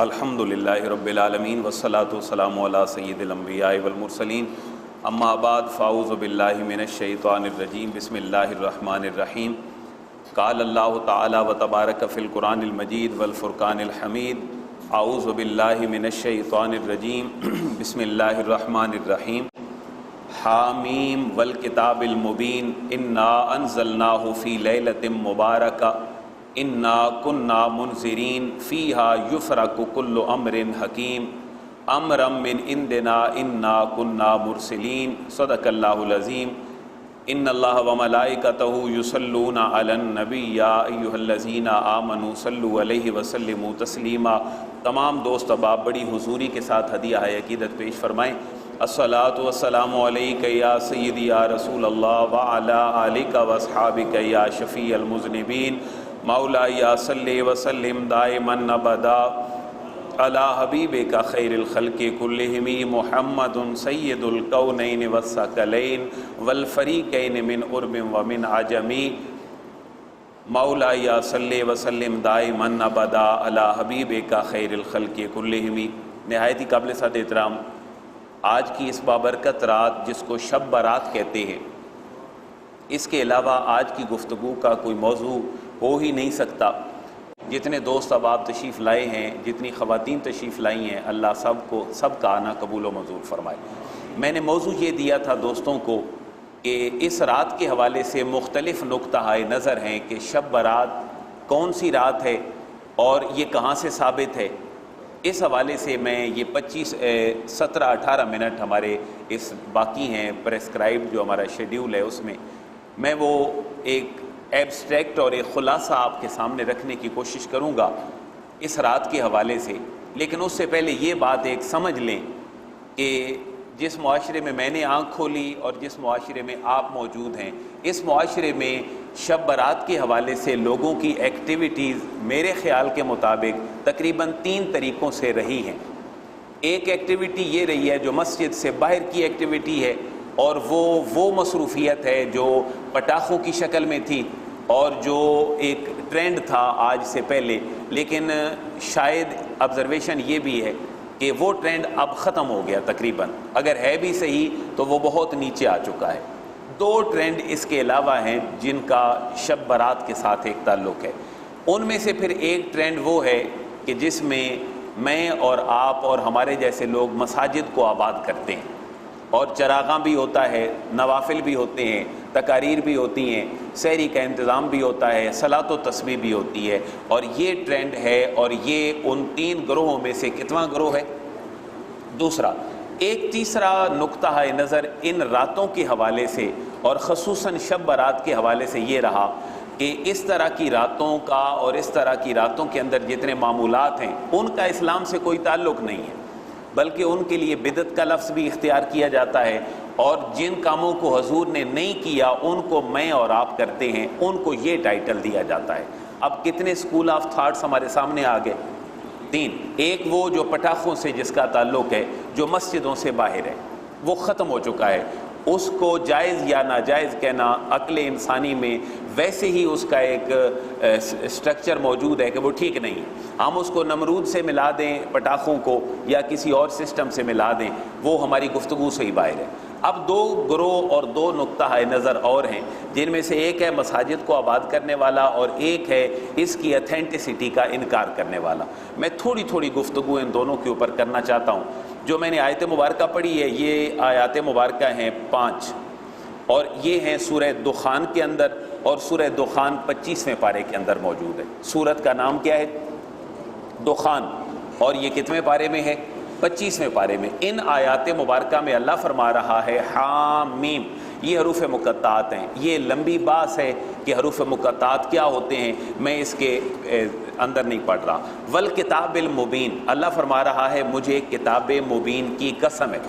الحمدللہ رب العالمین والصلاة والسلام علی سید الانبیاء والمرسلین اما بعد فاعوذ باللہ من الشیطان الرجیم بسم اللہ الرحمن الرحیم قال اللہ تعالی وتبارک فی القرآن المجید والفرقان الحمید اعوذ باللہ من الشیطان الرجیم بسم اللہ الرحمن الرحیم حامیم والکتاب المبین انا انزلناہ فی لیلۃ مبارکہ انا کنا منذرین فیہا یفرق کل امر حکیم امرا من عندنا انا کنا مرسلین صدق اللہ العظیم ان اللہ وملائکتہ یصلون علی النبی یا ایہا الذین آمنوا صلوا علیہ وسلموا تسلیما۔ تمام دوست احباب بڑی حضوری کے ساتھ ہدیہ عقیدت پیش فرمائیں۔ الصلاۃ والسلام علیک یا سیدی یا رسول اللہ وعلی آلک واصحابک یا شفیع المذنبین مولا یا صلی وسلم دائما ابدا علی حبیبک خیر الخلق کلہم محمد سید الکونین والثقلین والفریقین من عرب ومن عجم مولا یا صلی وسلم دائما ابدا علی حبیبک خیر الخلق کلہم۔ نہایت ہی قابل صد احترام آج کی اس بابرکت رات جس کو شب برات کہتے ہیں، اس کے علاوہ آج کی گفتگو کا کوئی موضوع ہو ہی نہیں سکتا۔ جتنے دوست احباب تشریف لائے ہیں، جتنی خواتین تشریف لائی ہیں، اللہ سب کا آنا قبول و منظور فرمائے۔ میں نے موضوع یہ دیا تھا دوستوں کو کہ اس رات کے حوالے سے مختلف نقطہ نظر ہیں کہ شب برات کون سی رات ہے اور یہ کہاں سے ثابت ہے۔ اس حوالے سے میں یہ 17-18 منٹ ہمارے اس باقی ہیں پریسکرائب جو ہمارا شیڈیول ہے، اس میں وہ ایک ایبسٹریکٹ اور ایک خلاصہ آپ کے سامنے رکھنے کی کوشش کروں گا اس رات کے حوالے سے۔ لیکن اس سے پہلے یہ بات ایک سمجھ لیں کہ جس معاشرے میں میں نے آنکھ کھولی اور جس معاشرے میں آپ موجود ہیں، اس معاشرے میں شب برات کے حوالے سے لوگوں کی ایکٹیویٹیز میرے خیال کے مطابق تقریباً 3 طریقوں سے رہی ہیں۔ ایک ایکٹیویٹی یہ رہی ہے جو مسجد سے باہر کی ایکٹیویٹی ہے، اور وہ مصروفیت ہے جو پٹاخوں کی شکل میں تھی اور جو ایک ٹرینڈ تھا آج سے پہلے، لیکن شاید آبزرویشن یہ بھی ہے کہ وہ ٹرینڈ اب ختم ہو گیا تقریباً، اگر ہے بھی صحیح تو وہ بہت نیچے آ چکا ہے۔ 2 ٹرینڈ اس کے علاوہ ہیں جن کا شب برات کے ساتھ ایک تعلق ہے۔ ان میں سے پھر ایک ٹرینڈ وہ ہے کہ جس میں میں اور آپ اور ہمارے جیسے لوگ مساجد کو آباد کرتے ہیں، اور چراغاں بھی ہوتا ہے، نوافل بھی ہوتے ہیں، تقاریر بھی ہوتی ہیں، سحری کا انتظام بھی ہوتا ہے، صلاۃ و تسبیح بھی ہوتی ہے، اور یہ ٹرینڈ ہے۔ اور یہ ان 3 گروہوں میں سے کتواں گروہ ہے؟ دوسرا۔ ایک تیسرا نقطہ نظر ان راتوں کے حوالے سے اور خصوصاً شب برات کے حوالے سے یہ رہا کہ اس طرح کی راتوں کا اور اس طرح کی راتوں کے اندر جتنے معمولات ہیں ان کا اسلام سے کوئی تعلق نہیں ہے، بلکہ ان کے لیے بدعت کا لفظ بھی اختیار کیا جاتا ہے، اور جن کاموں کو حضور نے نہیں کیا ان کو میں اور آپ کرتے ہیں، ان کو یہ ٹائٹل دیا جاتا ہے۔ اب کتنے اسکول آف تھاٹس ہمارے سامنے آ گئے؟ 3۔ ایک وہ جو پٹاخوں سے جس کا تعلق ہے، جو مسجدوں سے باہر ہے، وہ ختم ہو چکا ہے۔ اس کو جائز یا ناجائز کہنا عقل انسانی میں ویسے ہی اس کا ایک اسٹرکچر موجود ہے کہ وہ ٹھیک نہیں۔ ہم اس کو نمرود سے ملا دیں پٹاخوں کو یا کسی اور سسٹم سے ملا دیں، وہ ہماری گفتگو سے ہی باہر ہے۔ اب 2 گروہ اور 2 نقطہ نظر اور ہیں، جن میں سے ایک ہے مساجد کو آباد کرنے والا اور ایک ہے اس کی اتھینٹسٹی کا انکار کرنے والا۔ میں تھوڑی گفتگو ان دونوں کے اوپر کرنا چاہتا ہوں۔ جو میں نے آیت مبارکہ پڑھی ہے، یہ آیات مبارکہ ہیں 5، اور یہ ہیں سورہ دخان کے اندر، اور سورہ دخان 25ویں پارے کے اندر موجود ہے۔ سورت کا نام کیا ہے؟ دخان، اور یہ کتنے پارے میں ہے؟ 25ویں پارے میں۔ ان آیات مبارکہ میں اللہ فرما رہا ہے حامیم، یہ حروف مقطعات ہیں۔ یہ لمبی بحث ہے کہ حروف مقطعات کیا ہوتے ہیں، میں اس کے اندر نہیں پڑھ رہا۔ والکتاب المبین، اللہ فرما رہا ہے مجھے کتاب مبین کی قسم ہے۔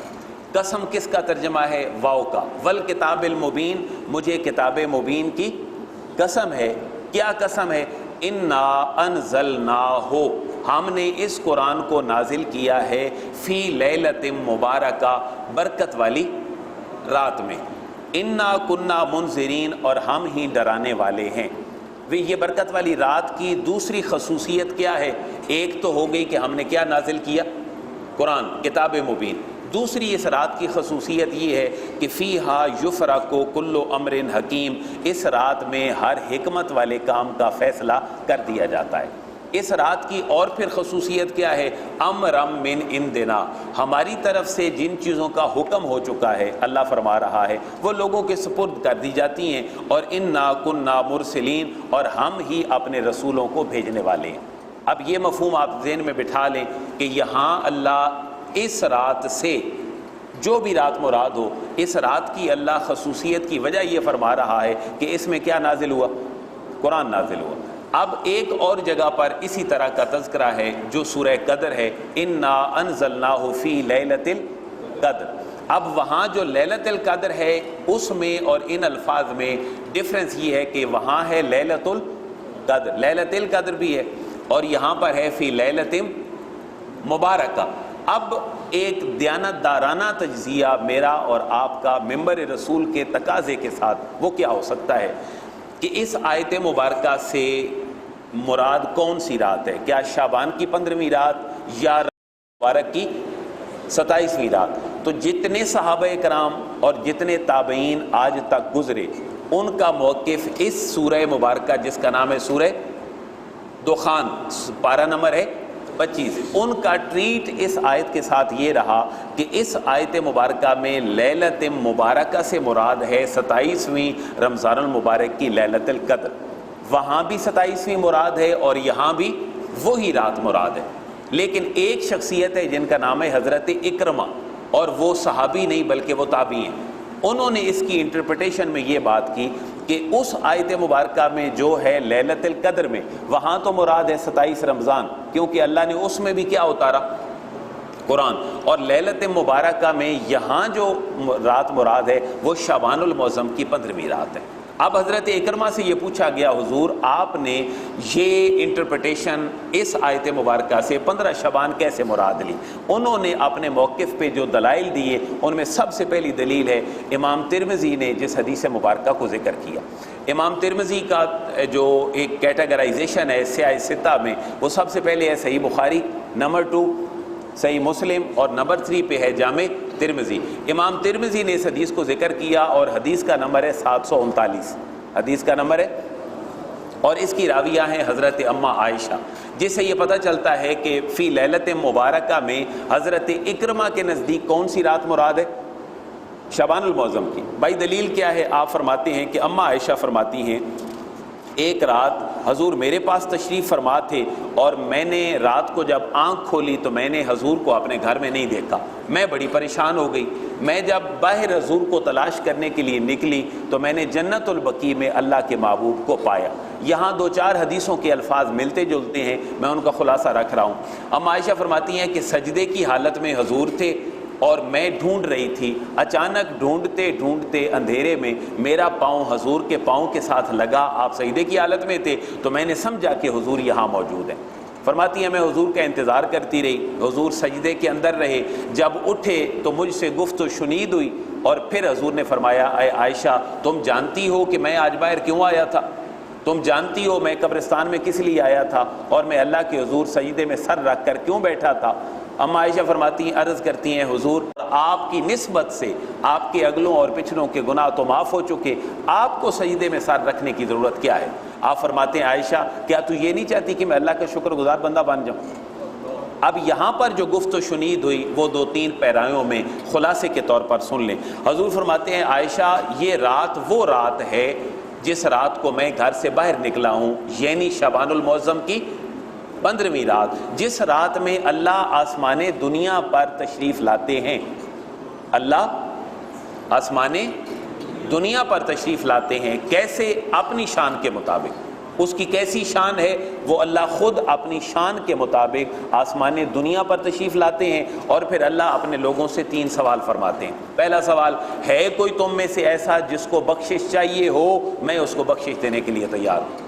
قسم کس کا ترجمہ ہے؟ واو کا۔ والکتاب المبین، مجھے کتاب مبین کی قسم ہے۔ کیا قسم ہے؟ انا انزلناہ، ہم نے اس قرآن کو نازل کیا ہے فی لیلۃ مبارکہ، برکت والی رات میں۔ انا کنا منذرین، اور ہم ہی ڈرانے والے ہیں۔ یہ برکت والی رات کی دوسری خصوصیت کیا ہے؟ ایک تو ہو گئی کہ ہم نے کیا نازل کیا؟ قرآن، کتاب مبین۔ دوسری اس رات کی خصوصیت یہ ہے کہ فیہا یفرق کل امر حکیم، اس رات میں ہر حکمت والے کام کا فیصلہ کر دیا جاتا ہے۔ اس رات کی اور پھر خصوصیت کیا ہے؟ امرم من عندنا، ہماری طرف سے جن چیزوں کا حکم ہو چکا ہے، اللہ فرما رہا ہے، وہ لوگوں کے سپرد کر دی جاتی ہیں، اور انا کنا مرسلین، اور ہم ہی اپنے رسولوں کو بھیجنے والے ہیں۔ اب یہ مفہوم آپ ذہن میں بٹھا لیں کہ یہاں اللہ اس رات سے، جو بھی رات مراد ہو، اس رات کی اللہ خصوصیت کی وجہ یہ فرما رہا ہے کہ اس میں کیا نازل ہوا؟ قرآن نازل ہوا۔ اب ایک اور جگہ پر اسی طرح کا تذکرہ ہے جو سورہ قدر ہے، انا انزلناہ فی لیلۃ القدر۔ اب وہاں جو لیلۃ القدر ہے اس میں اور ان الفاظ میں ڈفرنس یہ ہے کہ وہاں ہے لیلۃ القدر، لیلۃ القدر بھی ہے، اور یہاں پر ہے فی لیلۃ مبارکہ۔ اب ایک دیانتدارانہ تجزیہ میرا اور آپ کا منبر رسول کے تقاضے کے ساتھ وہ کیا ہو سکتا ہے کہ اس آیت مبارکہ سے مراد کون سی رات ہے؟ کیا شعبان کی 15ویں رات یا مبارک کی 27ویں رات؟ تو جتنے صحابہ کرام اور جتنے تابعین آج تک گزرے، ان کا موقف اس سورہ مبارکہ جس کا نام ہے سورہ دخان، پارہ نمبر ہے 25، ان کا ٹریٹ اس آیت کے ساتھ یہ رہا کہ اس آیت مبارکہ میں لیلۃ مبارکہ سے مراد ہے 27ویں رمضان المبارک کی لیلۃ القدر۔ وہاں بھی 27ویں مراد ہے اور یہاں بھی وہی رات مراد ہے، لیکن ایک شخصیت ہے جن کا نام ہے حضرت اکرمہ، اور وہ صحابی نہیں بلکہ وہ تابعی ہیں۔ انہوں نے اس کی انٹرپریٹیشن میں یہ بات کی کہ اس آیت مبارکہ میں جو ہے لیلۃ القدر میں، وہاں تو مراد ہے 27 رمضان، کیونکہ اللہ نے اس میں بھی کیا اتارا؟ قرآن۔ اور لیلۃ مبارکہ میں یہاں جو رات مراد ہے وہ شعبان المعظم کی 15ویں رات ہے۔ اب حضرت اکرمہ سے یہ پوچھا گیا، حضور آپ نے یہ انٹرپریٹیشن اس آیت مبارکہ سے 15 شعبان کیسے مراد لی؟ انہوں نے اپنے موقف پہ جو دلائل دیے ان میں سب سے پہلی دلیل ہے امام ترمذی نے جس حدیث مبارکہ کو ذکر کیا۔ امام ترمذی کا جو ایک کیٹاگرائزیشن ہے سیاہ ستہ میں، وہ سب سے پہلے ہے صحیح بخاری، نمبر 2 صحیح مسلم، اور نمبر 3 پہ ہے جامع ترمذی۔ امام ترمذی نے اس حدیث کو ذکر کیا اور حدیث کا نمبر ہے 739، حدیث کا نمبر ہے، اور اس کی راویہ ہیں حضرت اما عائشہ، جس سے یہ پتہ چلتا ہے کہ فی لیلۃ مبارکہ میں حضرت اکرمہ کے نزدیک کون سی رات مراد ہے؟ شعبان المعظم کی۔ بھائی دلیل کیا ہے؟ آپ فرماتے ہیں کہ اما عائشہ فرماتی ہیں ایک رات حضور میرے پاس تشریف فرما تھے، اور میں نے رات کو جب آنکھ کھولی تو میں نے حضور کو اپنے گھر میں نہیں دیکھا، میں بڑی پریشان ہو گئی۔ میں جب باہر حضور کو تلاش کرنے کے لیے نکلی تو میں نے جنت البقیع میں اللہ کے محبوب کو پایا۔ یہاں 2-4 حدیثوں کے الفاظ ملتے جلتے ہیں، میں ان کا خلاصہ رکھ رہا ہوں۔ ام عائشہ فرماتی ہیں کہ سجدے کی حالت میں حضور تھے اور میں ڈھونڈ رہی تھی، اچانک ڈھونڈتے ڈھونڈتے اندھیرے میں میرا پاؤں حضور کے پاؤں کے ساتھ لگا، آپ سجدے کی حالت میں تھے، تو میں نے سمجھا کہ حضور یہاں موجود ہیں۔ فرماتی ہیں میں حضور کا انتظار کرتی رہی، حضور سجدے کے اندر رہے، جب اٹھے تو مجھ سے گفت و شنید ہوئی، اور پھر حضور نے فرمایا اے عائشہ تم جانتی ہو کہ میں آج باہر کیوں آیا تھا؟ تم جانتی ہو میں قبرستان میں کس لیے آیا تھا، اور میں اللہ کے حضور سجدے میں سر رکھ کر کیوں بیٹھا تھا؟ اما عائشہ فرماتی ہیں عرض کرتی ہیں حضور آپ کی نسبت سے آپ کے اگلوں اور پچھلوں کے گناہ تو معاف ہو چکے، آپ کو سجدے میں سر رکھنے کی ضرورت کیا ہے؟ آپ فرماتے ہیں عائشہ کیا تو یہ نہیں چاہتی کہ میں اللہ کا شکر گزار بندہ بن جاؤں؟ اب یہاں پر جو گفت و شنید ہوئی وہ 2-3 پیرایوں میں خلاصے کے طور پر سن لیں۔ حضور فرماتے ہیں عائشہ یہ رات وہ رات ہے جس رات کو میں گھر سے باہر نکلا ہوں، یعنی شعبان المعظم کی 15ویں رات، جس رات میں اللہ آسمان دنیا پر تشریف لاتے ہیں۔ اللہ آسمان دنیا پر تشریف لاتے ہیں، کیسے؟ اپنی شان کے مطابق۔ اس کی کیسی شان ہے؟ وہ اللہ خود اپنی شان کے مطابق آسمان دنیا پر تشریف لاتے ہیں، اور پھر اللہ اپنے لوگوں سے 3 سوال فرماتے ہیں۔ پہلا سوال ہے کوئی تم میں سے ایسا جس کو بخشش چاہیے ہو؟ میں اس کو بخشش دینے کے لیے تیار ہوں۔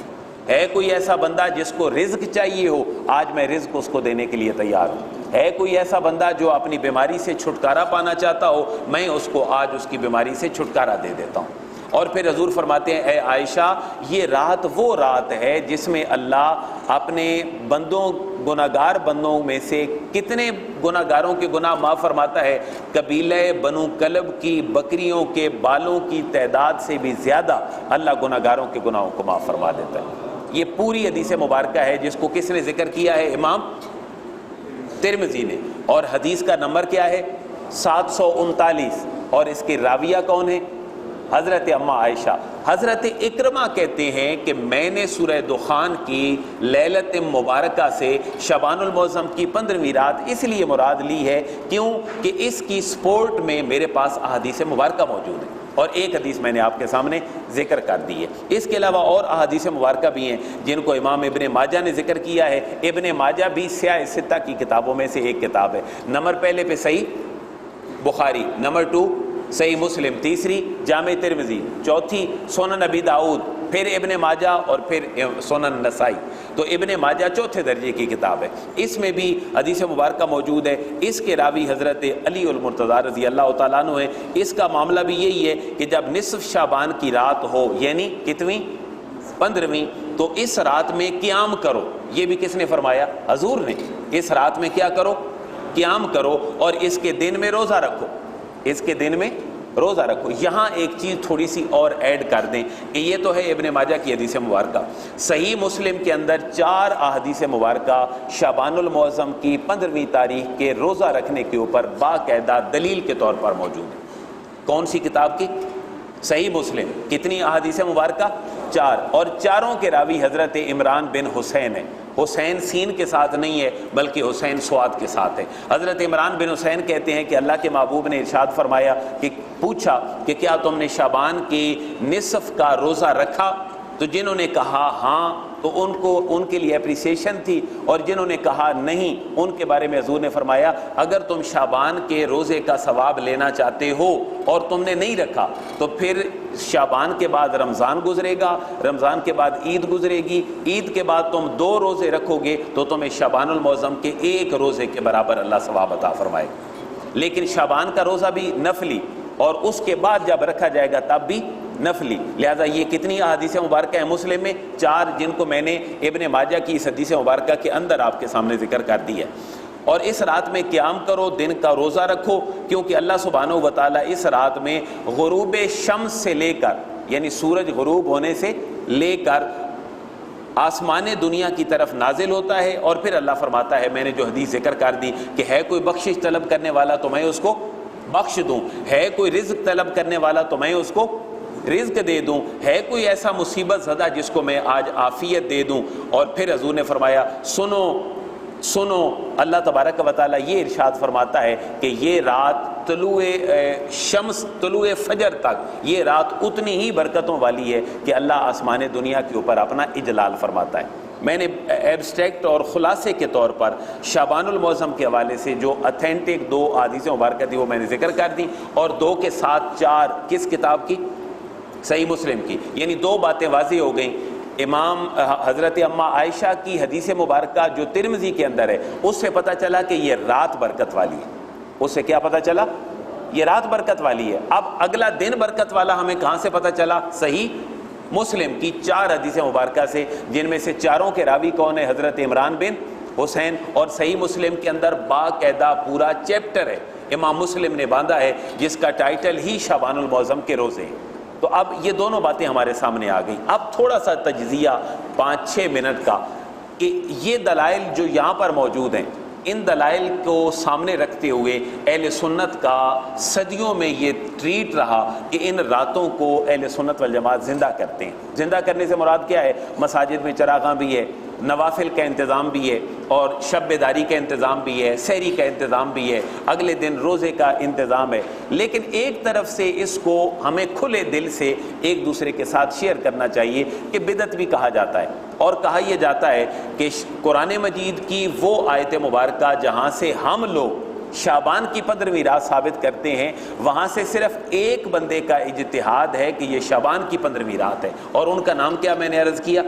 ہے کوئی ایسا بندہ جس کو رزق چاہیے ہو؟ آج میں رزق اس کو دینے کے لیے تیار ہوں۔ ہے کوئی ایسا بندہ جو اپنی بیماری سے چھٹکارا پانا چاہتا ہو؟ میں اس کو آج اس کی بیماری سے چھٹکارا دے دیتا ہوں۔ اور پھر حضور فرماتے ہیں اے عائشہ یہ رات وہ رات ہے جس میں اللہ اپنے بندوں گناہگار بندوں میں سے کتنے گناہگاروں کے گناہ معاف فرماتا ہے، قبیلہ بنو کلب کی بکریوں کے بالوں کی تعداد سے بھی زیادہ اللہ گناہگاروں کے گناہوں کو معاف فرما دیتا ہے۔ یہ پوری حدیث مبارکہ ہے جس کو کس نے ذکر کیا ہے؟ امام ترمذی نے، اور حدیث کا نمبر کیا ہے؟ 739، اور اس کے راویہ کون ہیں؟ حضرت اما عائشہ۔ حضرت اکرمہ کہتے ہیں کہ میں نے سورہ دخان کی لیلت مبارکہ سے شعبان المعظم کی 15ویں رات اس لیے مراد لی ہے کیوں کہ اس کی سپورٹ میں میرے پاس احادیث مبارکہ موجود ہیں، اور ایک حدیث میں نے آپ کے سامنے ذکر کر دی ہے۔ اس کے علاوہ اور احادیث مبارکہ بھی ہیں جن کو امام ابن ماجہ نے ذکر کیا ہے۔ ابن ماجہ بھی سیاہ ستہ کی کتابوں میں سے ایک کتاب ہے۔ نمبر پہلے پہ صحیح بخاری، نمبر 2 صحیح مسلم، تیسری جامع ترمذی، چوتھی سنن ابی داؤد، پھر ابن ماجہ، اور پھر سنن نسائی۔ تو ابن ماجہ چوتھے درجے کی کتاب ہے، اس میں بھی حدیث مبارکہ موجود ہے۔ اس کے راوی حضرت علی المرتضیٰ رضی اللہ تعالیٰ عنہ ہے۔ اس کا معاملہ بھی یہی ہے کہ جب نصف شعبان کی رات ہو، یعنی کتنی؟ 15ویں، تو اس رات میں قیام کرو۔ یہ بھی کس نے فرمایا؟ حضور نے۔ اس رات میں کیا کرو؟ قیام کرو، اور اس کے دن میں روزہ رکھو، اس کے دن میں روزہ رکھو۔ یہاں ایک چیز تھوڑی سی اور ایڈ کر دیں کہ یہ تو ہے ابن ماجہ کی حدیث مبارکہ، صحیح مسلم کے اندر 4 احادیث مبارکہ شعبان المعظم کی 15ویں تاریخ کے روزہ رکھنے کے اوپر باقاعدہ دلیل کے طور پر موجود ہے۔ کون سی کتاب کی؟ صحیح مسلم۔ کتنی احادیث مبارکہ؟ 4، اور چاروں کے راوی حضرت عمران بن حسین ہیں۔ حسین سین کے ساتھ نہیں ہے بلکہ حسین سواد کے ساتھ ہے۔ حضرت عمران بن حسین کہتے ہیں کہ اللہ کے محبوب نے ارشاد فرمایا کہ پوچھا کہ کیا تم نے شعبان کی نصف کا روزہ رکھا؟ تو جنہوں نے کہا ہاں تو ان کے لیے اپریسیشن تھی، اور جنہوں نے کہا نہیں ان کے بارے میں حضور نے فرمایا اگر تم شعبان کے روزے کا ثواب لینا چاہتے ہو اور تم نے نہیں رکھا تو پھر شعبان کے بعد رمضان گزرے گا، رمضان کے بعد عید گزرے گی، عید کے بعد تم 2 روزے رکھو گے تو تمہیں شعبان المعظم کے 1 روزے کے برابر اللہ ثواب عطا فرمائے گا۔ لیکن شعبان کا روزہ بھی نفلی، اور اس کے بعد جب رکھا جائے گا تب بھی نفلی۔ لہذا یہ کتنی احادیث مبارکہ ہیں مسلم میں؟ 4، جن کو میں نے ابن ماجہ کی اس حدیث مبارکہ کے اندر آپ کے سامنے ذکر کر دی ہے۔ اور اس رات میں قیام کرو، دن کا روزہ رکھو، کیونکہ اللہ سبحانہ و تعالیٰ اس رات میں غروب شمس سے لے کر، یعنی سورج غروب ہونے سے لے کر آسمان دنیا کی طرف نازل ہوتا ہے، اور پھر اللہ فرماتا ہے میں نے جو حدیث ذکر کر دی کہ ہے کوئی بخشش طلب کرنے والا تو میں اس کو بخش دوں، ہے کوئی رزق طلب کرنے والا تو میں اس کو رزق دے دوں، ہے کوئی ایسا مصیبت زدہ جس کو میں آج عافیت دے دوں۔ اور پھر حضور نے فرمایا سنو سنو، اللہ تبارک و تعالیٰ یہ ارشاد فرماتا ہے کہ یہ رات طلوع فجر تک یہ رات اتنی ہی برکتوں والی ہے کہ اللہ آسمان دنیا کے اوپر اپنا اجلال فرماتا ہے۔ میں نے ایبسٹریکٹ اور خلاصے کے طور پر شعبان المعظم کے حوالے سے جو اتھینٹک 2 احادیث مبارکہ تھی وہ میں نے ذکر کر دی، اور 2 کے ساتھ 4 کس کتاب کی؟ صحیح مسلم کی۔ یعنی 2 باتیں واضح ہو گئیں۔ امام حضرت اما عائشہ کی حدیث مبارکہ جو ترمذی کے اندر ہے اس سے پتہ چلا کہ یہ رات برکت والی ہے۔ اس سے کیا پتہ چلا؟ یہ رات برکت والی ہے۔ اب اگلا دن برکت والا ہمیں کہاں سے پتہ چلا؟ صحیح مسلم کی 4 حدیث مبارکہ سے، جن میں سے 4 کے راوی کون ہے؟ حضرت عمران بن حسین۔ اور صحیح مسلم کے اندر باقاعدہ پورا چیپٹر ہے امام مسلم نے باندھا ہے جس کا ٹائٹل ہی شعبان المعظم کے روزے ہیں۔ تو اب یہ دونوں باتیں ہمارے سامنے آ گئیں۔ اب تھوڑا سا تجزیہ 5-6 منٹ کا کہ یہ دلائل جو یہاں پر موجود ہیں، ان دلائل کو سامنے رکھتے ہوئے اہل سنت کا صدیوں میں یہ ٹریٹ رہا کہ ان راتوں کو اہل سنت والجماعت زندہ کرتے ہیں۔ زندہ کرنے سے مراد کیا ہے؟ مساجد میں چراغاں بھی ہے، نوافل کا انتظام بھی ہے، اور شب بیداری کا انتظام بھی ہے، سحری کا انتظام بھی ہے، اگلے دن روزے کا انتظام ہے۔ لیکن ایک طرف سے اس کو ہمیں کھلے دل سے ایک دوسرے کے ساتھ شیئر کرنا چاہیے کہ بدعت بھی کہا جاتا ہے، اور کہا یہ جاتا ہے کہ قرآن مجید کی وہ آیت مبارکہ جہاں سے ہم لوگ شعبان کی 15ویں رات ثابت کرتے ہیں، وہاں سے صرف ایک بندے کا اجتہاد ہے کہ یہ شعبان کی 15ویں رات ہے، اور ان کا نام کیا میں نے عرض کیا؟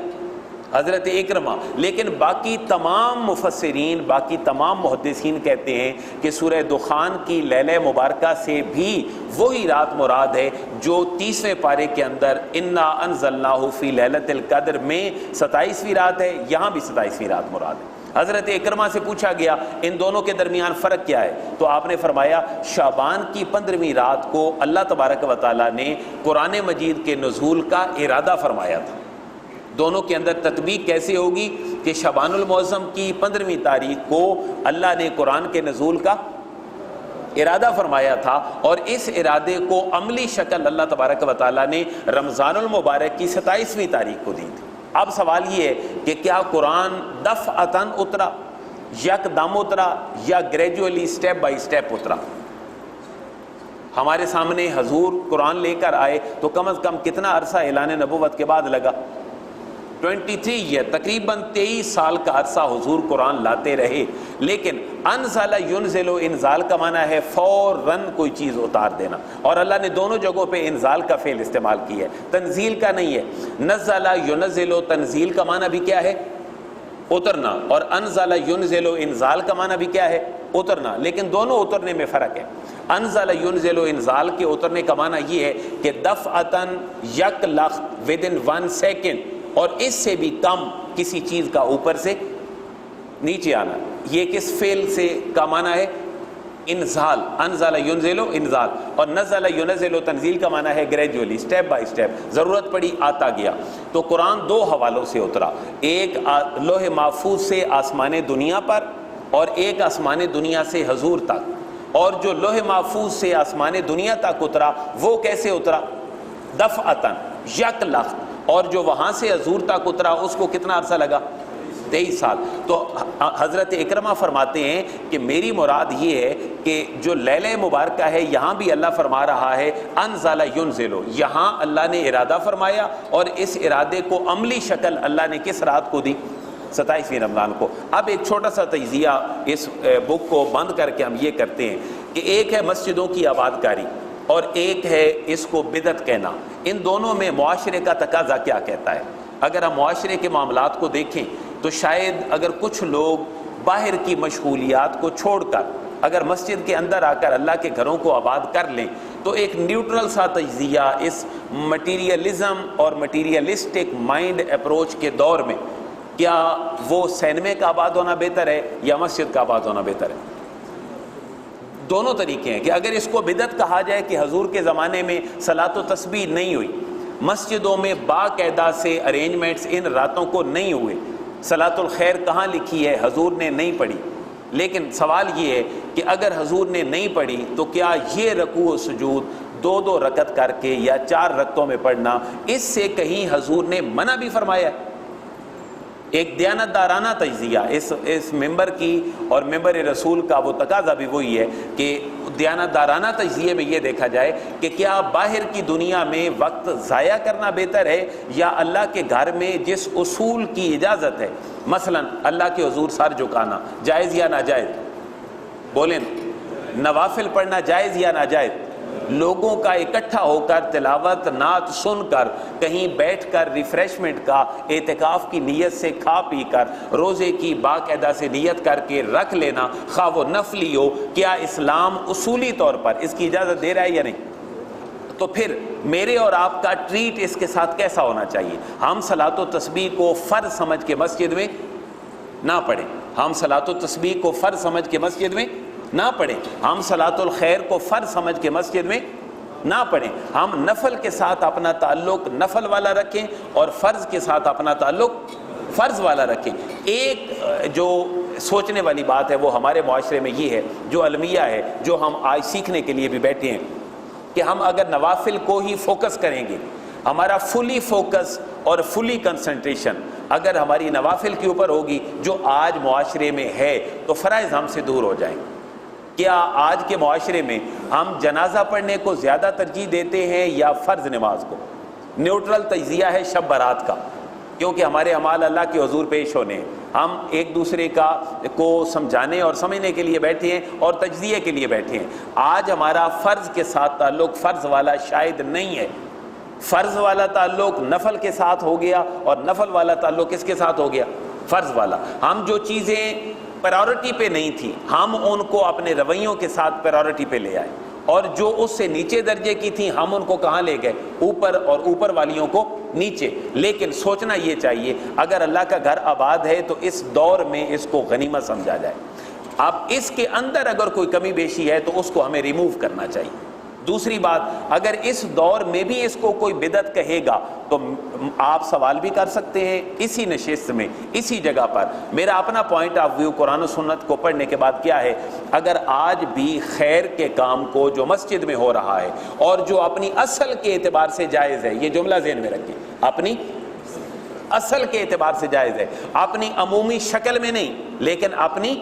حضرت اکرمہ، لیکن باقی تمام مفسرین، باقی تمام محدثین کہتے ہیں کہ سورہ دخان کی لیلہ مبارکہ سے بھی وہی رات مراد ہے جو 30ویں پارے کے اندر انا انزلناہ فی لیلۃ القدر میں 27ویں رات ہے، یہاں بھی 27ویں رات مراد ہے۔ حضرت اکرمہ سے پوچھا گیا ان دونوں کے درمیان فرق کیا ہے، تو آپ نے فرمایا شعبان کی 15ویں رات کو اللہ تبارک و تعالیٰ نے قرآن مجید کے نزول کا ارادہ فرمایا تھا۔ دونوں کے اندر تطبیق کیسے ہوگی کہ شعبان المعظم کی 15ویں تاریخ کو اللہ نے قرآن کے نزول کا ارادہ فرمایا تھا، اور اس ارادے کو عملی شکل اللہ تبارک و تعالیٰ نے رمضان المبارک کی 27ویں تاریخ کو دی تھی۔ اب سوال یہ ہے کہ کیا قرآن دفعتاً اترا، یکدم اترا، یا گریجولی سٹیپ بائی سٹیپ اترا؟ ہمارے سامنے حضور قرآن لے کر آئے تو کم از کم کتنا عرصہ اعلان نبوت کے بعد لگا؟ 23 ایئر، تقریباً 23 سال کا عرصہ حضور قرآن لاتے رہے۔ لیکن انزل ینزل، انزال کا معنی ہے فوراً کوئی چیز اتار دینا، اور اللہ نے دونوں جگہوں پہ انزال کا فعل استعمال کیا ہے، تنزیل کا نہیں ہے۔ نزل ینزل، تنزیل کا معنی بھی کیا ہے؟ اترنا، اور انزل ینزل، انزال کا معنی بھی کیا ہے؟ اترنا، لیکن دونوں اترنے میں فرق ہے۔ انزل ینزل، انزال کے اترنے کا معنی یہ ہے کہ دفعتاً، یک لخت، ودن 1 سیکنڈ، اور اس سے بھی کم کسی چیز کا اوپر سے نیچے آنا۔ یہ کس فعل سے کا معنی ہے؟ انزال، انزل ینزل انزال، اور نزل ینزل تنزیل کا معنی ہے گریجولی، سٹیپ بائی سٹیپ، ضرورت پڑی آتا گیا۔ تو قرآن 2 حوالوں سے اترا، ایک لوح محفوظ سے آسمان دنیا پر، اور ایک آسمان دنیا سے حضور تک۔ اور جو لوح محفوظ سے آسمان دنیا تک اترا وہ کیسے اترا؟ دفعتاً، یک لخت، اور جو وہاں سے حضور تک اترا اس کو کتنا عرصہ لگا؟ 23 سال۔ تو حضرت اکرمہ فرماتے ہیں کہ میری مراد یہ ہے کہ جو لیلہ مبارکہ ہے یہاں بھی اللہ فرما رہا ہے انزل ینزل، یہاں اللہ نے ارادہ فرمایا، اور اس ارادے کو عملی شکل اللہ نے کس رات کو دی؟ 27ویں رمضان کو۔ اب ایک چھوٹا سا تجزیہ اس بک کو بند کر کے ہم یہ کرتے ہیں کہ ایک ہے مسجدوں کی آباد کاری، اور ایک ہے اس کو بدعت کہنا۔ ان دونوں میں معاشرے کا تقاضا کیا کہتا ہے؟ اگر ہم معاشرے کے معاملات کو دیکھیں تو شاید اگر کچھ لوگ باہر کی مشغولیات کو چھوڑ کر اگر مسجد کے اندر آ کر اللہ کے گھروں کو آباد کر لیں تو ایک نیوٹرل سا تجزیہ اس مٹیریلزم اور مٹیریلسٹک مائنڈ اپروچ کے دور میں، کیا وہ سینمے کا آباد ہونا بہتر ہے یا مسجد کا آباد ہونا بہتر ہے؟ دونوں طریقے ہیں کہ اگر اس کو بدعت کہا جائے کہ حضور کے زمانے میں صلاۃ و تسبیح نہیں ہوئی، مسجدوں میں باقاعدہ سے ارینجمنٹس ان راتوں کو نہیں ہوئے، صلاۃ الخیر کہاں لکھی ہے؟ حضور نے نہیں پڑھی۔ لیکن سوال یہ ہے کہ اگر حضور نے نہیں پڑھی تو کیا یہ رکوع و سجود 2 رکعت کر کے یا 4 رکعتوں میں پڑھنا، اس سے کہیں حضور نے منع بھی فرمایا ہے؟ ایک دیانتدارانہ تجزیہ اس ممبر کی اور ممبر رسول کا وہ تقاضا بھی وہی ہے کہ دیانتدارانہ تجزیے میں یہ دیکھا جائے کہ کیا باہر کی دنیا میں وقت ضائع کرنا بہتر ہے یا اللہ کے گھر میں جس اصول کی اجازت ہے، مثلا اللہ کے حضور سر جھکانا جائز یا ناجائز؟ بولیں، نوافل پڑھنا جائز یا ناجائز؟ لوگوں کا اکٹھا ہو کر تلاوت نعت سن کر کہیں بیٹھ کر ریفریشمنٹ کا اعتکاف کی نیت سے کھا پی کر روزے کی باقاعدہ سے نیت کر کے رکھ لینا، خواہ وہ نفلی ہو، کیا اسلام اصولی طور پر اس کی اجازت دے رہا ہے یا نہیں؟ تو پھر میرے اور آپ کا ٹریٹ اس کے ساتھ کیسا ہونا چاہیے؟ ہم صلاۃ و تسبیح کو فرض سمجھ کے مسجد میں نہ پڑھیں، ہم صلاۃ و تسبیح کو فرض سمجھ کے مسجد میں نہ پڑھیں، ہم صلاۃ الخیر کو فرض سمجھ کے مسجد میں نہ پڑھیں، ہم نفل کے ساتھ اپنا تعلق نفل والا رکھیں اور فرض کے ساتھ اپنا تعلق فرض والا رکھیں۔ ایک جو سوچنے والی بات ہے وہ ہمارے معاشرے میں یہ ہے، جو المیہ ہے، جو ہم آج سیکھنے کے لیے بھی بیٹھے ہیں، کہ ہم اگر نوافل کو ہی فوکس کریں گے، ہمارا فلی فوکس اور فلی کنسنٹریشن اگر ہماری نوافل کے اوپر ہوگی جو آج معاشرے میں ہے تو فرائض ہم سے دور ہو جائیں گے۔ کیا آج کے معاشرے میں ہم جنازہ پڑھنے کو زیادہ ترجیح دیتے ہیں یا فرض نماز کو؟ نیوٹرل تجزیہ ہے شب برات کا، کیونکہ ہمارے اعمال اللہ کے حضور پیش ہونے ہیں، ہم ایک دوسرے کو سمجھانے اور سمجھنے کے لیے بیٹھے ہیں اور تجزیے کے لیے بیٹھے ہیں۔ آج ہمارا فرض کے ساتھ تعلق فرض والا شاید نہیں ہے، فرض والا تعلق نفل کے ساتھ ہو گیا اور نفل والا تعلق کس کے ساتھ ہو گیا؟ فرض والا۔ ہم جو چیزیں پرائورٹی پہ نہیں تھی ہم ان کو اپنے رویوں کے ساتھ پرائورٹی پہ لے آئے، اور جو اس سے نیچے درجے کی تھیں ہم ان کو کہاں لے گئے؟ اوپر، اور اوپر والیوں کو نیچے۔ لیکن سوچنا یہ چاہیے اگر اللہ کا گھر آباد ہے تو اس دور میں اس کو غنیمت سمجھا جائے۔ اب اس کے اندر اگر کوئی کمی بیشی ہے تو اس کو ہمیں ریموو کرنا چاہیے۔ دوسری بات، اگر اس دور میں بھی اس کو کوئی بدعت کہے گا تو آپ سوال بھی کر سکتے ہیں اسی نشست میں، اسی جگہ پر۔ میرا اپنا پوائنٹ آف ویو قرآن و سنت کو پڑھنے کے بعد کیا ہے، اگر آج بھی خیر کے کام کو جو مسجد میں ہو رہا ہے اور جو اپنی اصل کے اعتبار سے جائز ہے، یہ جملہ ذہن میں رکھیں، اپنی اصل کے اعتبار سے جائز ہے، اپنی عمومی شکل میں نہیں لیکن اپنی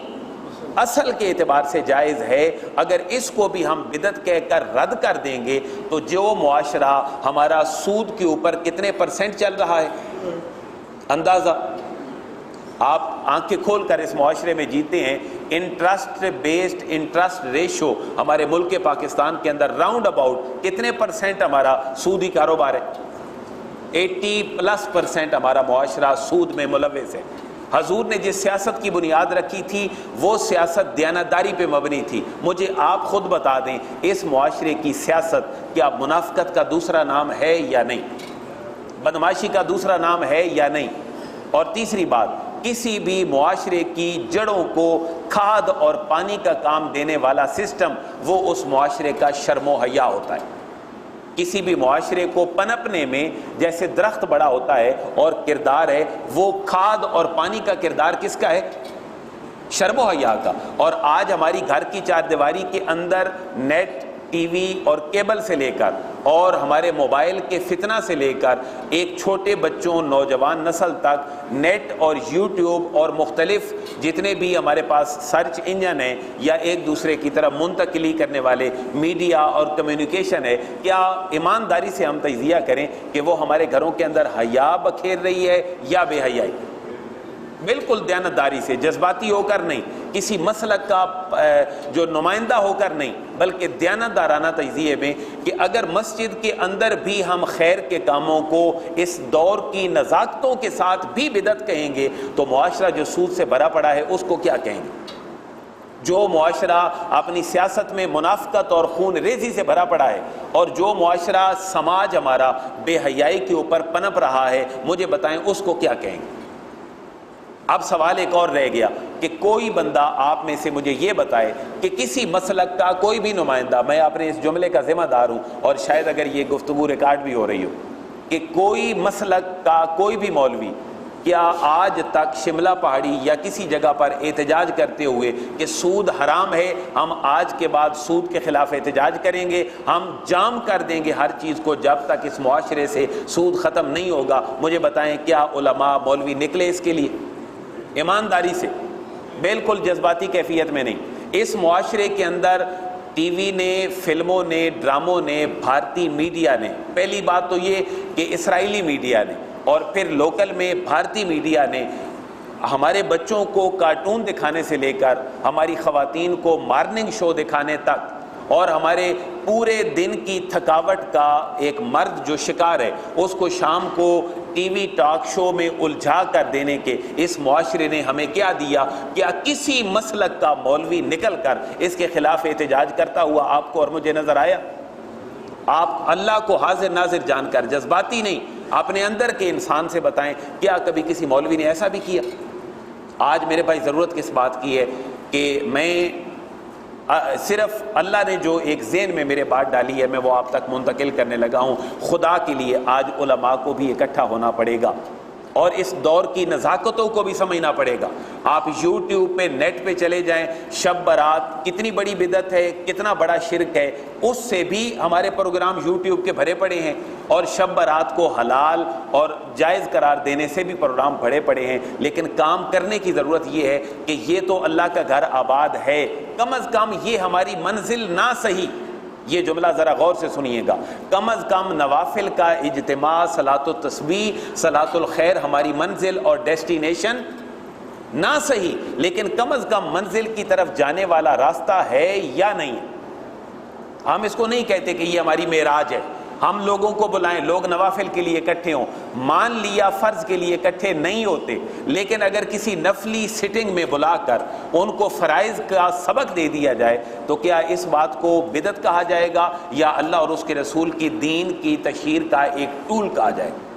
اصل کے اعتبار سے جائز ہے، اگر اس کو بھی ہم بدعت کہہ کر رد کر دیں گے تو جو معاشرہ ہمارا سود کے اوپر کتنے % چل رہا ہے اندازہ آپ آنکھیں کھول کر اس معاشرے میں جیتے ہیں۔ انٹرسٹ بیسڈ انٹرسٹ ریشو ہمارے ملک پاکستان کے اندر راؤنڈ اباؤٹ کتنے % ہمارا سودی کاروبار ہے؟ 80+ % ہمارا معاشرہ سود میں ملوث ہے۔ حضور نے جس سیاست کی بنیاد رکھی تھی وہ سیاست دیانتداری پہ مبنی تھی۔ مجھے آپ خود بتا دیں اس معاشرے کی سیاست کیا منافقت کا دوسرا نام ہے یا نہیں؟ بدمعاشی کا دوسرا نام ہے یا نہیں؟ اور تیسری بات، کسی بھی معاشرے کی جڑوں کو کھاد اور پانی کا کام دینے والا سسٹم وہ اس معاشرے کا شرم و حیا ہوتا ہے۔ کسی بھی معاشرے کو پنپنے میں جیسے درخت بڑا ہوتا ہے اور کردار ہے، وہ کھاد اور پانی کا کردار کس کا ہے؟ شرم و حیا کا۔ اور آج ہماری گھر کی چار دیواری کے اندر نیٹ، ٹی وی اور کیبل سے لے کر اور ہمارے موبائل کے فتنہ سے لے کر ایک چھوٹے بچوں، نوجوان نسل تک نیٹ اور یوٹیوب اور مختلف جتنے بھی ہمارے پاس سرچ انجن ہیں یا ایک دوسرے کی طرف منتقلی کرنے والے میڈیا اور کمیونیکیشن ہے، کیا ایمانداری سے ہم تجزیہ کریں کہ وہ ہمارے گھروں کے اندر حیا بکھیر رہی ہے یا بے حیائی؟ بالکل دیانتداری سے، جذباتی ہو کر نہیں، کسی مسلک کا جو نمائندہ ہو کر نہیں، بلکہ دیانتدارانہ تجزیے میں کہ اگر مسجد کے اندر بھی ہم خیر کے کاموں کو اس دور کی نزاکتوں کے ساتھ بھی بدعت کہیں گے تو معاشرہ جو سود سے بھرا پڑا ہے اس کو کیا کہیں گے؟ جو معاشرہ اپنی سیاست میں منافقت اور خون ریزی سے بھرا پڑا ہے اور جو معاشرہ سماج ہمارا بے حیائی کے اوپر پنپ رہا ہے، مجھے بتائیں اس کو کیا کہیں گے؟ اب سوال ایک اور رہ گیا کہ کوئی بندہ آپ میں سے مجھے یہ بتائے کہ کسی مسلک کا کوئی بھی نمائندہ، میں اپنے اس جملے کا ذمہ دار ہوں اور شاید اگر یہ گفتگو ریکارڈ بھی ہو رہی ہو، کہ کوئی مسلک کا کوئی بھی مولوی کیا آج تک شملہ پہاڑی یا کسی جگہ پر احتجاج کرتے ہوئے کہ سود حرام ہے، ہم آج کے بعد سود کے خلاف احتجاج کریں گے، ہم جام کر دیں گے ہر چیز کو جب تک اس معاشرے سے سود ختم نہیں ہوگا، مجھے بتائیں کیا علماء مولوی نکلے اس کے لیے؟ ایمانداری سے، بالکل جذباتی کیفیت میں نہیں۔ اس معاشرے کے اندر ٹی وی نے، فلموں نے، ڈراموں نے، بھارتی میڈیا نے، پہلی بات تو یہ کہ اسرائیلی میڈیا نے اور پھر لوکل میں بھارتی میڈیا نے ہمارے بچوں کو کارٹون دکھانے سے لے کر ہماری خواتین کو مارننگ شو دکھانے تک اور ہمارے پورے دن کی تھکاوٹ کا ایک مرد جو شکار ہے اس کو شام کو ٹی وی ٹاک شو میں الجھا کر دینے کے اس معاشرے نے ہمیں کیا دیا؟ کیا کسی مسلک کا مولوی نکل کر اس کے خلاف احتجاج کرتا ہوا آپ کو اور مجھے نظر آیا؟ آپ اللہ کو حاضر ناظر جان کر، جذباتی نہیں، اپنے اندر کے انسان سے بتائیں کیا کبھی کسی مولوی نے ایسا بھی کیا؟ آج میرے بھائی ضرورت کس بات کی ہے کہ میں صرف اللہ نے جو ایک ذہن میں میرے بات ڈالی ہے میں وہ آپ تک منتقل کرنے لگا ہوں۔ خدا کے لیے آج علماء کو بھی اکٹھا ہونا پڑے گا اور اس دور کی نزاکتوں کو بھی سمجھنا پڑے گا۔ آپ یوٹیوب پہ، نیٹ پہ چلے جائیں، شب برات کتنی بڑی بدعت ہے، کتنا بڑا شرک ہے، اس سے بھی ہمارے پروگرام یوٹیوب کے بھرے پڑے ہیں، اور شب برات کو حلال اور جائز قرار دینے سے بھی پروگرام بھرے پڑے ہیں۔ لیکن کام کرنے کی ضرورت یہ ہے کہ یہ تو اللہ کا گھر آباد ہے، کم از کم یہ ہماری منزل نہ صحیح، یہ جملہ ذرا غور سے سنیے گا، کم از کم نوافل کا اجتماع، صلاۃ التسبیح، صلاۃ الخیر ہماری منزل اور ڈیسٹینیشن نہ صحیح لیکن کم از کم منزل کی طرف جانے والا راستہ ہے یا نہیں؟ ہم اس کو نہیں کہتے کہ یہ ہماری معراج ہے، ہم لوگوں کو بلائیں، لوگ نوافل کے لیے اکٹھے ہوں، مان لیا فرض کے لیے اکٹھے نہیں ہوتے، لیکن اگر کسی نفلی سٹنگ میں بلا کر ان کو فرائض کا سبق دے دیا جائے تو کیا اس بات کو بدعت کہا جائے گا یا اللہ اور اس کے رسول کی دین کی تشہیر کا ایک ٹول کہا جائے گا؟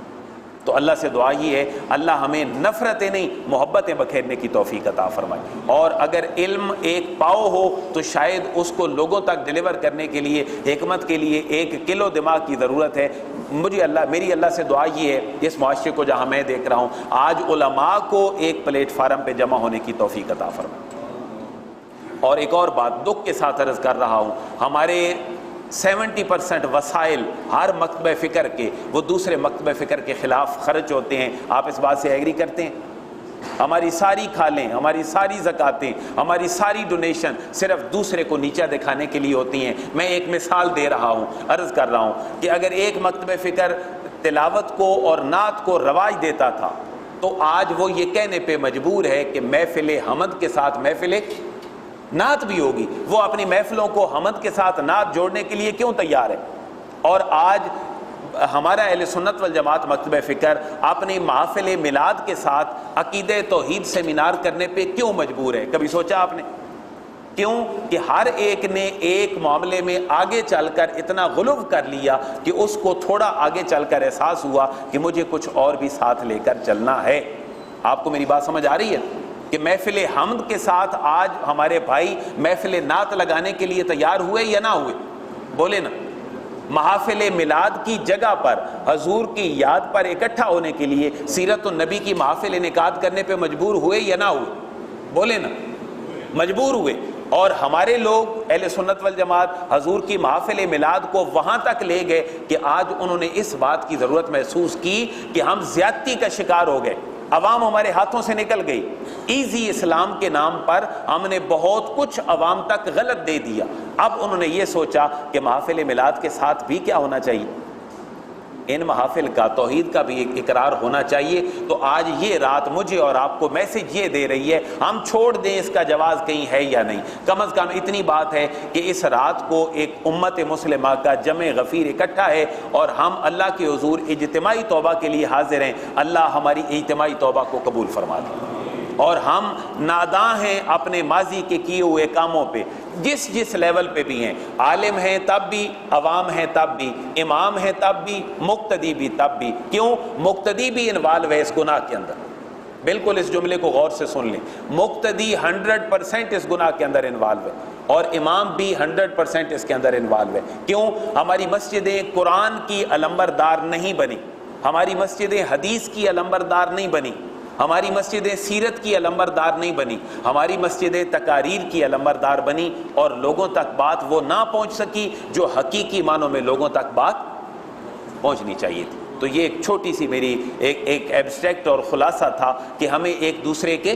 تو اللہ سے دعا یہ ہے اللہ ہمیں نفرتیں نہیں محبتیں بکھیرنے کی توفیق عطا فرمائے، اور اگر علم ایک پاؤ ہو تو شاید اس کو لوگوں تک ڈیلیور کرنے کے لیے حکمت کے لیے 1 کلو دماغ کی ضرورت ہے۔ میری اللہ سے دعا یہ ہے اس معاشرے کو جہاں میں دیکھ رہا ہوں آج علماء کو ایک پلیٹ فارم پہ جمع ہونے کی توفیق عطا فرمائے۔ اور ایک اور بات دکھ کے ساتھ عرض کر رہا ہوں، ہمارے 70% وسائل ہر مکتبہ فکر کے وہ دوسرے مکتبہ فکر کے خلاف خرچ ہوتے ہیں۔ آپ اس بات سے ایگری کرتے ہیں؟ ہماری ساری کھالیں، ہماری ساری زکاتیں، ہماری ساری ڈونیشن صرف دوسرے کو نیچا دکھانے کے لیے ہوتی ہیں۔ میں ایک مثال دے رہا ہوں، عرض کر رہا ہوں کہ اگر ایک مکتبہ فکر تلاوت کو اور نعت کو رواج دیتا تھا تو آج وہ یہ کہنے پہ مجبور ہے کہ محفل حمد کے ساتھ محفل نعت بھی ہوگی۔ وہ اپنی محفلوں کو حمد کے ساتھ نعت جوڑنے کے لیے کیوں تیار ہے؟ اور آج ہمارا اہل سنت والجماعت مکتبہ فکر اپنی محافل میلاد کے ساتھ عقیدہ توحید سیمینار کرنے پہ کیوں مجبور ہے؟ کبھی سوچا آپ نے؟ کیوں کہ ہر ایک نے ایک معاملے میں آگے چل کر اتنا غلو کر لیا کہ اس کو تھوڑا آگے چل کر احساس ہوا کہ مجھے کچھ اور بھی ساتھ لے کر چلنا ہے۔ آپ کو میری بات سمجھ آ رہی ہے کہ محفل حمد کے ساتھ آج ہمارے بھائی محفل نعت لگانے کے لیے تیار ہوئے یا نہ ہوئے؟ بولے نا۔ محافل میلاد کی جگہ پر حضور کی یاد پر اکٹھا ہونے کے لیے سیرت النبی کی محافل انعقاد کرنے پہ مجبور ہوئے یا نہ ہوئے؟ بولے نا، مجبور ہوئے۔ اور ہمارے لوگ اہل سنت والجماعت حضور کی محافل میلاد کو وہاں تک لے گئے کہ آج انہوں نے اس بات کی ضرورت محسوس کی کہ ہم زیادتی کا شکار ہو گئے، عوام ہمارے ہاتھوں سے نکل گئی۔ ایزی اسلام کے نام پر ہم نے بہت کچھ عوام تک غلط دے دیا۔ اب انہوں نے یہ سوچا کہ محافل میلاد کے ساتھ بھی کیا ہونا چاہیے؟ ان محافل کا توحید کا بھی ایک اقرار ہونا چاہیے۔ تو آج یہ رات مجھے اور آپ کو میسج یہ دے رہی ہے ہم چھوڑ دیں اس کا جواز کہیں ہے یا نہیں۔ کم از کم اتنی بات ہے کہ اس رات کو ایک امت مسلمہ کا جمع غفیر اکٹھا ہے اور ہم اللہ کے حضور اجتماعی توبہ کے لیے حاضر ہیں۔ اللہ ہماری اجتماعی توبہ کو قبول فرما دے۔ اور ہم ناداں ہیں اپنے ماضی کے کیے ہوئے کاموں پہ، جس لیول پہ بھی ہیں، عالم ہیں تب بھی، عوام ہیں تب بھی، امام ہیں تب بھی، مقتدی بھی تب بھی۔ کیوں؟ مقتدی بھی انوالو ہے اس گناہ کے اندر۔ بالکل اس جملے کو غور سے سن لیں، مقتدی 100% اس گناہ کے اندر انوالو ہے اور امام بھی 100% اس کے اندر انوالو ہے۔ کیوں؟ ہماری مسجدیں قرآن کی علمبردار نہیں بنی، ہماری مسجدیں حدیث کی علمبردار نہیں بنی، ہماری مسجدیں سیرت کی علمبردار نہیں بنی، ہماری مسجدیں تقاریر کی علمبردار بنی اور لوگوں تک بات وہ نہ پہنچ سکی جو حقیقی معنوں میں لوگوں تک بات پہنچنی چاہیے تھی۔ تو یہ ایک چھوٹی سی میری ایک ایبسٹریکٹ اور خلاصہ تھا کہ ہمیں ایک دوسرے کے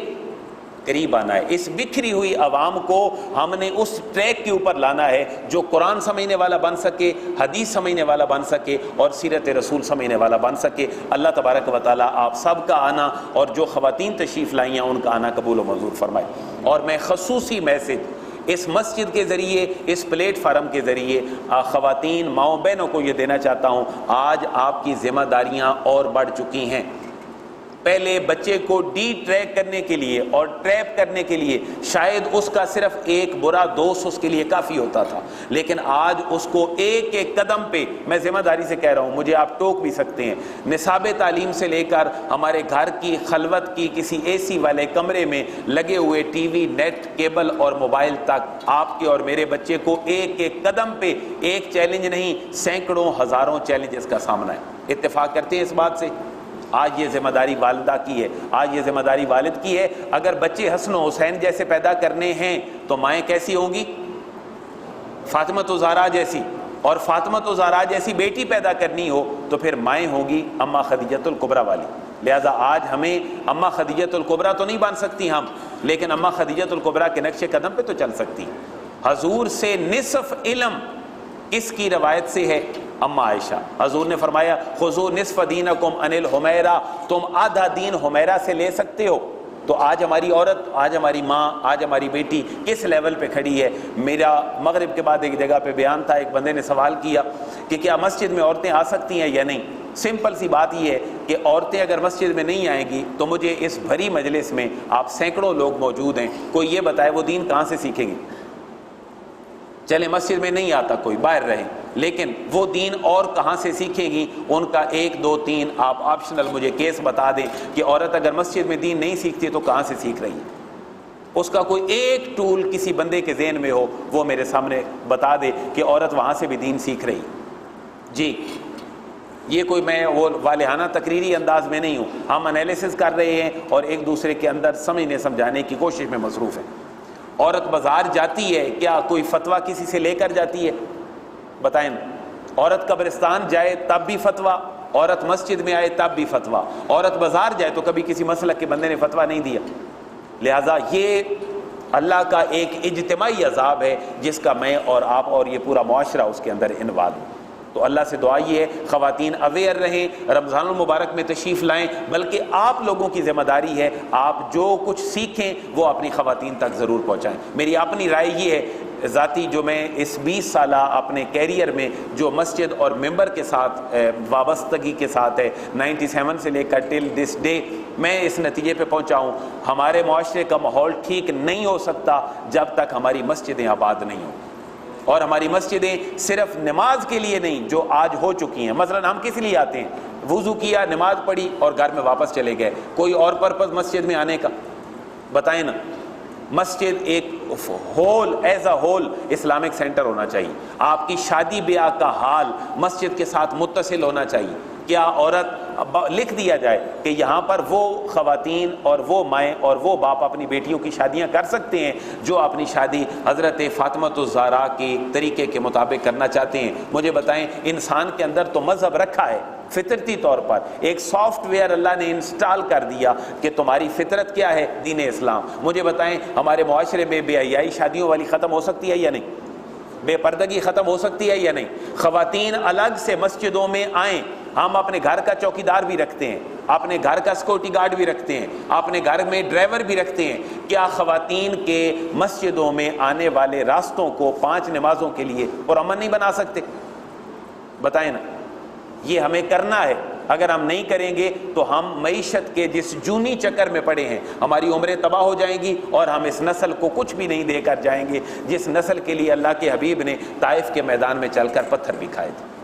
قریب آنا ہے۔ اس بکھری ہوئی عوام کو ہم نے اس ٹریک کے اوپر لانا ہے جو قرآن سمجھنے والا بن سکے، حدیث سمجھنے والا بن سکے اور سیرت رسول سمجھنے والا بن سکے۔ اللہ تبارک و تعالیٰ آپ سب کا آنا اور جو خواتین تشریف لائی ہیں ان کا آنا قبول و منظور فرمائے۔ اور میں خصوصی میسج اس مسجد کے ذریعے، اس پلیٹ فارم کے ذریعے خواتین ماؤں بہنوں کو یہ دینا چاہتا ہوں، آج آپ کی ذمہ داریاں اور بڑھ چکی ہیں۔ پہلے بچے کو ڈی ٹریک کرنے کے لیے اور ٹریپ کرنے کے لیے شاید اس کا صرف ایک برا دوست اس کے لیے کافی ہوتا تھا، لیکن آج اس کو ایک ایک قدم پہ، میں ذمہ داری سے کہہ رہا ہوں، مجھے آپ ٹوک بھی سکتے ہیں، نصاب تعلیم سے لے کر ہمارے گھر کی خلوت کی کسی اے سی والے کمرے میں لگے ہوئے ٹی وی، نیٹ، کیبل اور موبائل تک آپ کے اور میرے بچے کو ایک ایک قدم پہ ایک چیلنج نہیں، سینکڑوں ہزاروں چیلنجز کا سامنا ہے۔ اتفاق کرتے ہیں اس بات سے؟ آج یہ ذمہ داری والدہ کی ہے، آج یہ ذمہ داری والد کی ہے۔ اگر بچے حسن و حسین جیسے پیدا کرنے ہیں تو مائیں کیسی ہوں گی؟ فاطمہ و زہرا جیسی، اور فاطمہ و زہرا جیسی بیٹی پیدا کرنی ہو تو پھر مائیں ہوں گی اماں خدیجۃ الکبریٰ والی۔ لہٰذا آج ہمیں اماں خدیجۃ الکبریٰ تو نہیں بن سکتی ہم، لیکن اماں خدیجۃ الکبریٰ کے نقش قدم پہ تو چل سکتی۔ حضور سے نصف علم کس کی روایت سے ہے؟ اما عائشہ۔ حضور نے فرمایا خذوا نصف دینکم عن الحمیرہ، تم آدھا دین حمیرہ سے لے سکتے ہو۔ تو آج ہماری عورت، آج ہماری ماں، آج ہماری بیٹی کس لیول پہ کھڑی ہے؟ میرا مغرب کے بعد ایک جگہ پہ بیان تھا، ایک بندے نے سوال کیا کہ کیا مسجد میں عورتیں آ سکتی ہیں یا نہیں؟ سمپل سی بات یہ ہے کہ عورتیں اگر مسجد میں نہیں آئیں گی تو مجھے اس بھری مجلس میں آپ سینکڑوں لوگ موجود ہیں، کوئی یہ بتائے وہ دین کہاں سے سیکھیں گی؟ چلے مسجد میں نہیں آتا کوئی، باہر رہیں، لیکن وہ دین اور کہاں سے سیکھیں گی؟ ان کا 1 2 3 آپ آپشنل مجھے کیس بتا دیں کہ عورت اگر مسجد میں دین نہیں سیکھتی تو کہاں سے سیکھ رہی ہے؟ اس کا کوئی ایک ٹول کسی بندے کے ذہن میں ہو وہ میرے سامنے بتا دے کہ عورت وہاں سے بھی دین سیکھ رہی جی۔ یہ کوئی میں وہ والہانہ تقریری انداز میں نہیں ہوں، ہم انالیسس کر رہے ہیں اور ایک دوسرے کے اندر سمجھنے سمجھانے کی کوشش میں مصروف ہیں۔ عورت بازار جاتی ہے، کیا کوئی فتویٰ کسی سے لے کر جاتی ہے؟ بتائیں نا۔ عورت قبرستان جائے تب بھی فتویٰ، عورت مسجد میں آئے تب بھی فتویٰ، عورت بازار جائے تو کبھی کسی مسلک کے بندے نے فتویٰ نہیں دیا۔ لہٰذا یہ اللہ کا ایک اجتماعی عذاب ہے جس کا میں اور آپ اور یہ پورا معاشرہ اس کے اندر انوالو۔ تو اللہ سے دعا یہ ہے خواتین اویئر رہیں، رمضان المبارک میں تشریف لائیں، بلکہ آپ لوگوں کی ذمہ داری ہے آپ جو کچھ سیکھیں وہ اپنی خواتین تک ضرور پہنچائیں۔ میری اپنی رائے یہ ہے ذاتی، جو میں اس 20 سالہ اپنے کیریئر میں جو مسجد اور ممبر کے ساتھ وابستگی کے ساتھ ہے، 97 سے لے کر ٹل دس ڈے، میں اس نتیجے پہ پہنچا ہوں ہمارے معاشرے کا ماحول ٹھیک نہیں ہو سکتا جب تک ہماری مسجدیں آباد نہیں ہوں۔ اور ہماری مسجدیں صرف نماز کے لیے نہیں جو آج ہو چکی ہیں، مثلا ہم کس لیے آتے ہیں؟ وضو کیا، نماز پڑھی اور گھر میں واپس چلے گئے، کوئی اور پرپز مسجد میں آنے کا؟ بتائیں نا۔ مسجد ایک whole, as a whole Islamic centre ہونا چاہیے۔ آپ کی شادی بیاہ کا حال مسجد کے ساتھ متصل ہونا چاہیے۔ کیا عورت لکھ دیا جائے کہ یہاں پر وہ خواتین اور وہ مائیں اور وہ باپ اپنی بیٹیوں کی شادیاں کر سکتے ہیں جو اپنی شادی حضرت فاطمہ الزہرا کے طریقے کے مطابق کرنا چاہتے ہیں؟ مجھے بتائیں، انسان کے اندر تو مذہب رکھا ہے، فطرتی طور پر ایک سافٹ ویئر اللہ نے انسٹال کر دیا کہ تمہاری فطرت کیا ہے؟ دین اسلام۔ مجھے بتائیں ہمارے معاشرے میں بے حیائی شادیوں والی ختم ہو سکتی ہے یا نہیں؟ بے پردگی ختم ہو سکتی ہے یا نہیں؟ خواتین الگ سے مسجدوں میں آئیں، ہم اپنے گھر کا چوکیدار بھی رکھتے ہیں، اپنے گھر کا سیکورٹی گارڈ بھی رکھتے ہیں، اپنے گھر میں ڈرائیور بھی رکھتے ہیں، کیا خواتین کے مسجدوں میں آنے والے راستوں کو 5 نمازوں کے لیے پرامن نہیں بنا سکتے؟ بتائیں نا۔ یہ ہمیں کرنا ہے، اگر ہم نہیں کریں گے تو ہم معیشت کے جس جونی چکر میں پڑے ہیں ہماری عمریں تباہ ہو جائیں گی اور ہم اس نسل کو کچھ بھی نہیں دے کر جائیں گے جس نسل کے لیے اللہ کے حبیب نے طائف کے میدان میں چل کر پتھر بھی کھائے تھے۔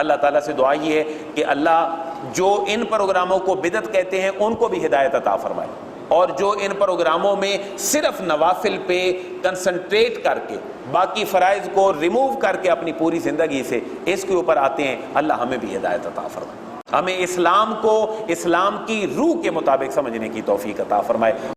اللہ تعالیٰ سے دعا یہ ہے کہ اللہ جو ان پروگراموں کو بدعت کہتے ہیں ان کو بھی ہدایت عطا فرمائے، اور جو ان پروگراموں میں صرف نوافل پہ کنسنٹریٹ کر کے باقی فرائض کو ریموو کر کے اپنی پوری زندگی سے اس کے اوپر آتے ہیں، اللہ ہمیں بھی ہدایت عطا فرمائے، ہمیں اسلام کو اسلام کی روح کے مطابق سمجھنے کی توفیق عطا فرمائے۔